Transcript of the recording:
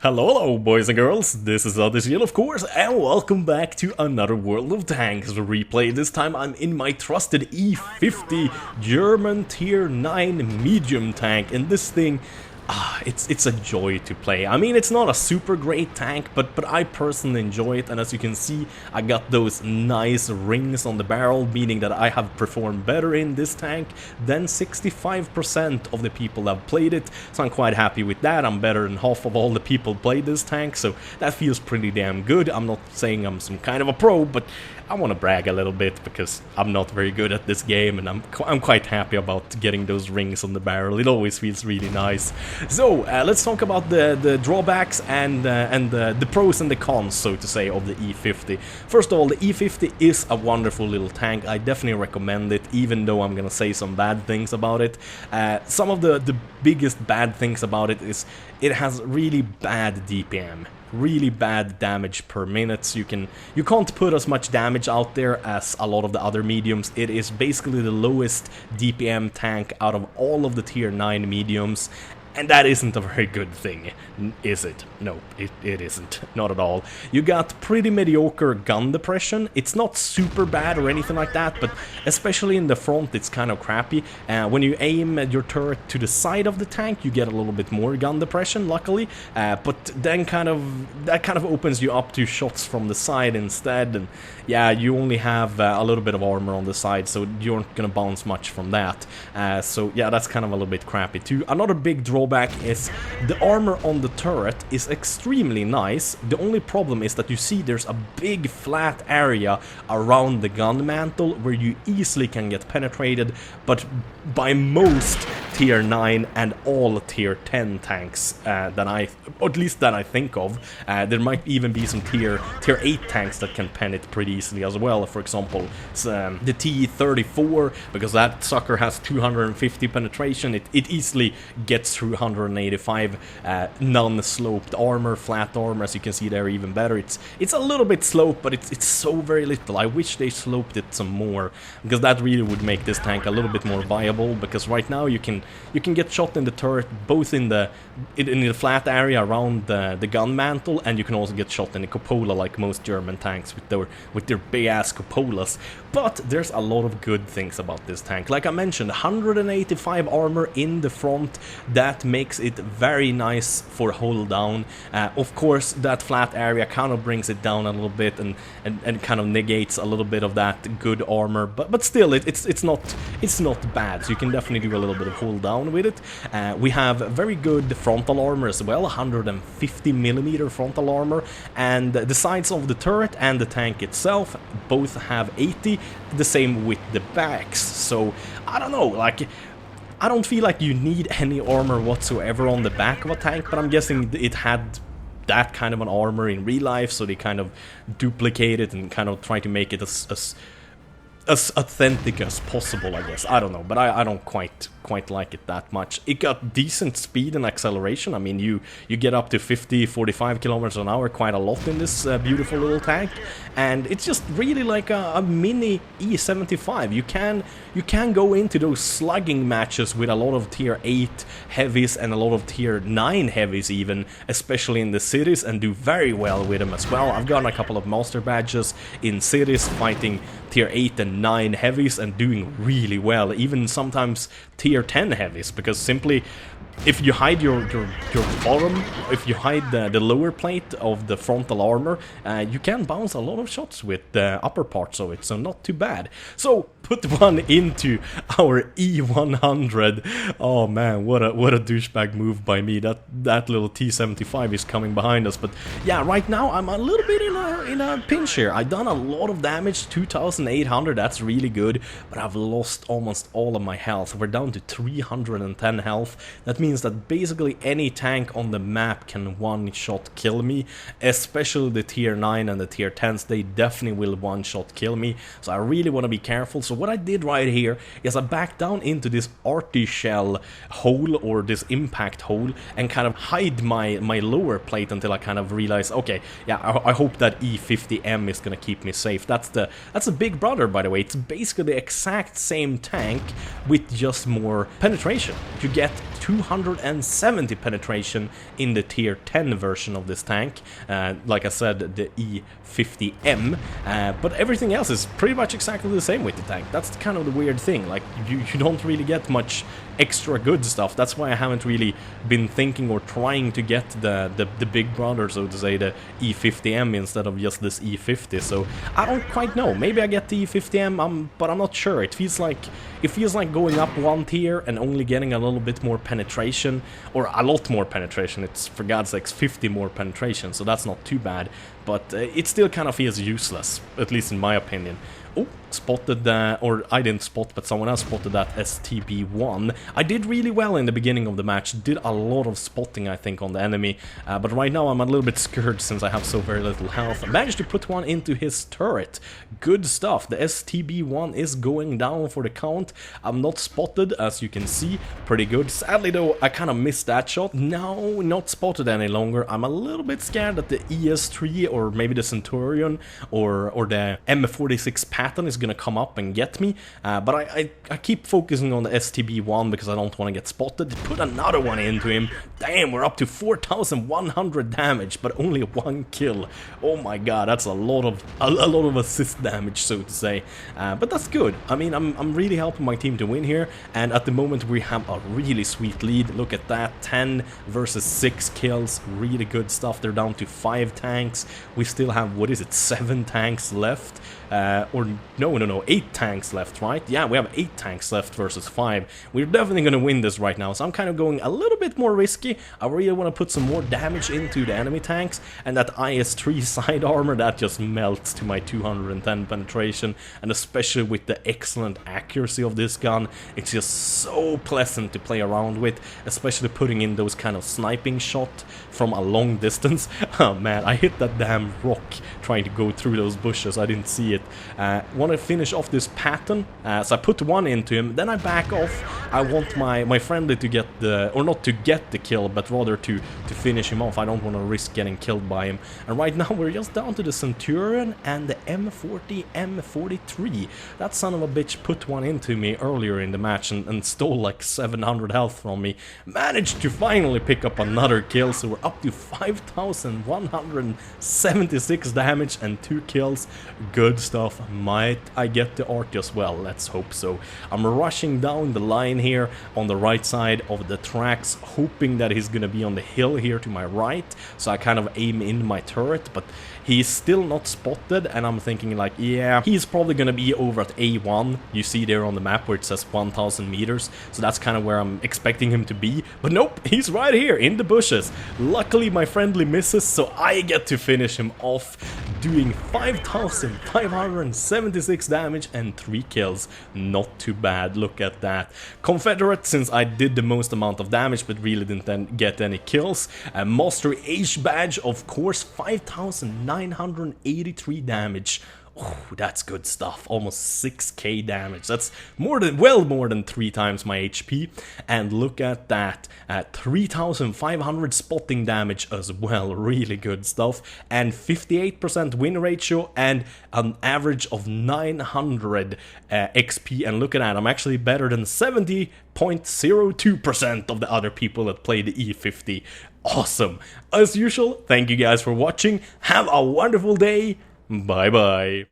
Hello, boys and girls, this is Odyssey, of course, and welcome back to another World of Tanks replay. This time I'm in my trusted E50 German Tier 9 medium tank, and this thing, it's a joy to play. I mean, it's not a super great tank, but I personally enjoy it, and as you can see, I got those nice rings on the barrel, meaning that I have performed better in this tank than 65% of the people that have played it, so I'm quite happy with that. I'm better than half of all the people played this tank, so that feels pretty damn good. I'm not saying I'm some kind of a pro, but I want to brag a little bit because I'm not very good at this game, and I'm quite happy about getting those rings on the barrel. It always feels really nice. So let's talk about the drawbacks and the pros and the cons, so to say, of the E50. First of all, the E50 is a wonderful little tank. I definitely recommend it, even though I'm gonna say some bad things about it. Some of the biggest bad things about it is it has really bad DPM. Really bad damage per minute, so you can't put as much damage out there as a lot of the other mediums. It is basically the lowest DPM tank out of all of the tier 9 mediums, and that isn't a very good thing, is it? No, it isn't. Not at all. You got pretty mediocre gun depression. It's not super bad or anything like that, but especially in the front, it's kind of crappy. When you aim your turret to the side of the tank, you get a little bit more gun depression, luckily. But then that kind of opens you up to shots from the side instead, and yeah, you only have a little bit of armor on the side, so you aren't gonna bounce much from that. So yeah, that's kind of a little bit crappy too. Another big drawback is the armor on the turret is extremely nice. The only problem is that you see there's a big flat area around the gun mantle where you easily can get penetrated, but by most tier 9 and all tier 10 tanks or at least that I think of. There might even be some tier 8 tanks that can pen it pretty easily as well. For example, the T-34, because that sucker has 250 penetration, it easily gets through 185 non-sloped armor, flat armor, as you can see there, even better. It's a little bit sloped, but it's so very little. I wish they sloped it some more, because that really would make this tank a little bit more viable, because right now you can get shot in the turret both in the flat area around the gun mantle, and you can also get shot in the cupola like most German tanks with their big ass cupolas. But there's a lot of good things about this tank. Like I mentioned, 185 armor in the front, that makes it very nice for hold down. Of course, that flat area kind of brings it down a little bit and kind of negates a little bit of that good armor, but still it's not bad. So you can definitely do a little bit of hold down with it. We have very good frontal armor as well, 150mm frontal armor, and the sides of the turret and the tank itself both have 80, the same with the backs. So I don't know, like, I don't feel like you need any armor whatsoever on the back of a tank, but I'm guessing it had that kind of an armor in real life, so they kind of duplicate it and kind of try to make it as authentic as possible, I guess. I don't know, but I don't quite like it that much. It got decent speed and acceleration. I mean, you get up to 50-45 kilometers an hour quite a lot in this beautiful little tank, and it's just really like a mini E75. You can go into those slugging matches with a lot of tier 8 heavies and a lot of tier 9 heavies even, especially in the cities, and do very well with them as well. I've gotten a couple of master badges in cities fighting tier 8 and 9 heavies and doing really well, even sometimes tier 10 heavies, because simply if you hide your bottom, if you hide the lower plate of the frontal armor, you can bounce a lot of shots with the upper parts of it, so not too bad. So put one into our E100. Oh man, what a douchebag move by me. That little T75 is coming behind us, but yeah, right now I'm a little bit in a pinch here. I've done a lot of damage, 2,800, that's really good, but I've lost almost all of my health. We're down to 310 health. That means that basically any tank on the map can one-shot kill me, especially the tier 9 and the tier 10s. They definitely will one-shot kill me, so I really want to be careful. So what I did right here is I backed down into this arty-shell hole, or this impact hole, and kind of hide my lower plate until I kind of realize, okay, yeah, I hope that E50M is gonna keep me safe. That's a big brother, by the way. It's basically the exact same tank with just more penetration. You get 270 penetration in the tier 10 version of this tank, like I said, the E50M, but everything else is pretty much exactly the same with the tank. That's kind of the weird thing, like you don't really get much extra good stuff. That's why I haven't really been thinking or trying to get the big brother, so to say, the E50M instead of just this E50. So I don't quite know. Maybe I get the E50M, but I'm not sure. It feels like going up one tier and only getting a little bit more penetration, or a lot more penetration. It's, for God's sakes, 50 more penetration, so that's not too bad. But it still kind of feels useless, at least in my opinion. Oh, spotted, or I didn't spot, but someone else spotted that STB1. I did really well in the beginning of the match, did a lot of spotting, I think, on the enemy, but right now I'm a little bit scared since I have so very little health. I managed to put one into his turret. Good stuff. The STB1 is going down for the count. I'm not spotted, as you can see. Pretty good. Sadly, though, I kind of missed that shot. Now, not spotted any longer. I'm a little bit scared that the ES3, or maybe the Centurion, or the M46 Patton is gonna come up and get me, but I keep focusing on the STB1 because I don't want to get spotted. Put another one into him. Damn, we're up to 4,100 damage, but only one kill. Oh my god, that's a lot of assist damage, so to say. But that's good. I mean, I'm really helping my team to win here, and at the moment we have a really sweet lead. Look at that, 10 versus 6 kills. Really good stuff. They're down to 5 tanks. We still have, what is it, 7 tanks left? Or no, 8 tanks left, right? Yeah, we have 8 tanks left versus 5. We're definitely gonna win this right now, so I'm kind of going a little bit more risky. I really want to put some more damage into the enemy tanks, and that IS-3 side armor, that just melts to my 210 penetration, and especially with the excellent accuracy of this gun, it's just so pleasant to play around with, especially putting in those kind of sniping shots from a long distance. Oh man, I hit that damn rock trying to go through those bushes. I didn't see it. Want to finish off this Patton, so I put one into him, then I back off. I want my friendly to get the, or not to get the kill, but rather to finish him off. I don't want to risk getting killed by him. And right now we're just down to the Centurion and the M40, M43. That son of a bitch put one into me earlier in the match and stole like 700 health from me. Managed to finally pick up another kill, so we're up to 5,176 damage and 2 kills. Good stuff. Might I get the arty as well? Let's hope so. I'm rushing down the line here on the right side of the tracks, hoping that he's gonna be on the hill here to my right, so I kind of aim in my turret, but he's still not spotted, and I'm thinking like, yeah, he's probably gonna be over at A1. You see there on the map where it says 1,000 meters, so that's kind of where I'm expecting him to be, but nope, he's right here in the bushes. Luckily my friendly misses, so I get to finish him off, doing 5,576 damage and 3 kills. Not too bad, look at that. Confederate, since I did the most amount of damage but really didn't then get any kills. Mastery Age badge, of course, 5,983 damage. Oh, that's good stuff. Almost 6k damage. That's well more than 3 times my HP. And look at that, 3,500 spotting damage as well. Really good stuff. And 58% win ratio and an average of 900 XP. And look at that, I'm actually better than 70.02% of the other people that play the E50. Awesome. As usual, thank you guys for watching. Have a wonderful day. Bye bye.